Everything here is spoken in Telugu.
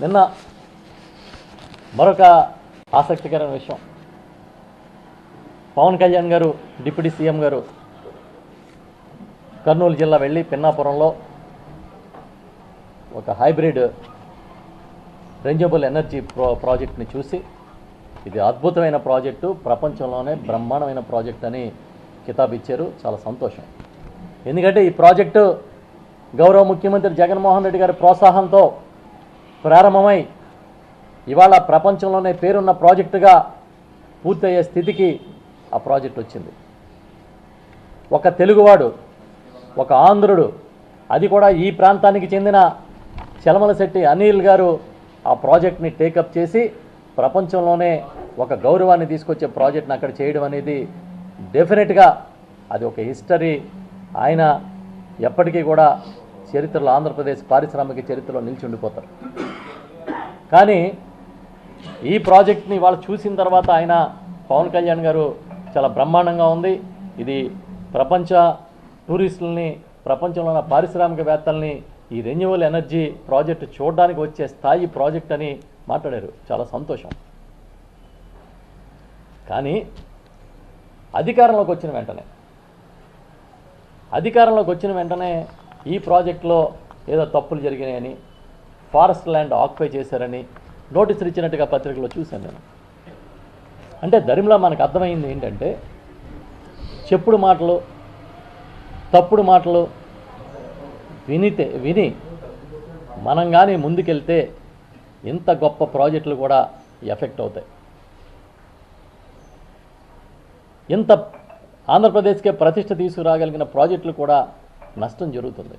నిన్న మరొక ఆసక్తికరమైన విషయం, పవన్ కళ్యాణ్ గారు డిప్యూటీ సీఎం గారు కర్నూలు జిల్లా వెళ్ళి పిన్నాపురంలో ఒక హైబ్రిడ్ రెన్యూవబుల్ ఎనర్జీ ప్రాజెక్ట్ని చూసి ఇది అద్భుతమైన ప్రాజెక్టు, ప్రపంచంలోనే బ్రహ్మాండమైన ప్రాజెక్ట్ అని కితాబు ఇచ్చారు. చాలా సంతోషం. ఎందుకంటే ఈ ప్రాజెక్టు గౌరవ ముఖ్యమంత్రి జగన్మోహన్ రెడ్డి గారి ప్రోత్సాహంతో ప్రారంభమై ఇవాళ ప్రపంచంలోనే పేరున్న ప్రాజెక్టుగా పూర్తయ్యే స్థితికి ఆ ప్రాజెక్ట్ వచ్చింది. ఒక తెలుగువాడు, ఒక ఆంధ్రుడు, అది కూడా ఈ ప్రాంతానికి చెందిన చలమలశెట్టి అనిల్ గారు ఆ ప్రాజెక్ట్ని టేకప్ చేసి ప్రపంచంలోనే ఒక గౌరవాన్ని తీసుకొచ్చే ప్రాజెక్ట్ని అక్కడ చేయడం అనేది డెఫినెట్గా అది ఒక హిస్టరీ. ఆయన ఎప్పటికీ కూడా చరిత్రలో, ఆంధ్రప్రదేశ్ పారిశ్రామిక చరిత్రలో నిలిచి కానీ ఈ ప్రాజెక్ట్ని వాళ్ళు చూసిన తర్వాత ఆయన పవన్ కళ్యాణ్ గారు చాలా బ్రహ్మాండంగా ఉంది, ఇది ప్రపంచ టూరిస్టులని, ప్రపంచంలో ఉన్న పారిశ్రామికవేత్తల్ని ఈ రెన్యూవబుల్ ఎనర్జీ ప్రాజెక్టు చూడడానికి వచ్చే స్థాయి ప్రాజెక్ట్ అని మాట్లాడారు. చాలా సంతోషం. కానీ అధికారంలోకి వచ్చిన వెంటనే ఈ ప్రాజెక్టులో ఏదో తప్పులు జరిగినాయని, ఫారెస్ట్ ల్యాండ్ ఆక్యుపై చేశారని నోటీసులు ఇచ్చినట్టుగా పత్రికలో చూశాను నేను. అంటే దరిమిలా మనకు అర్థమైంది ఏంటంటే, చెప్పుడు మాటలు, తప్పుడు మాటలు విని మనం కానీ ముందుకెళ్తే ఇంత గొప్ప ప్రాజెక్టులు కూడా ఎఫెక్ట్ అవుతాయి. ఇంత ఆంధ్రప్రదేశ్కే ప్రతిష్ట తీసుకురాగలిగిన ప్రాజెక్టులు కూడా నష్టం జరుగుతుంది.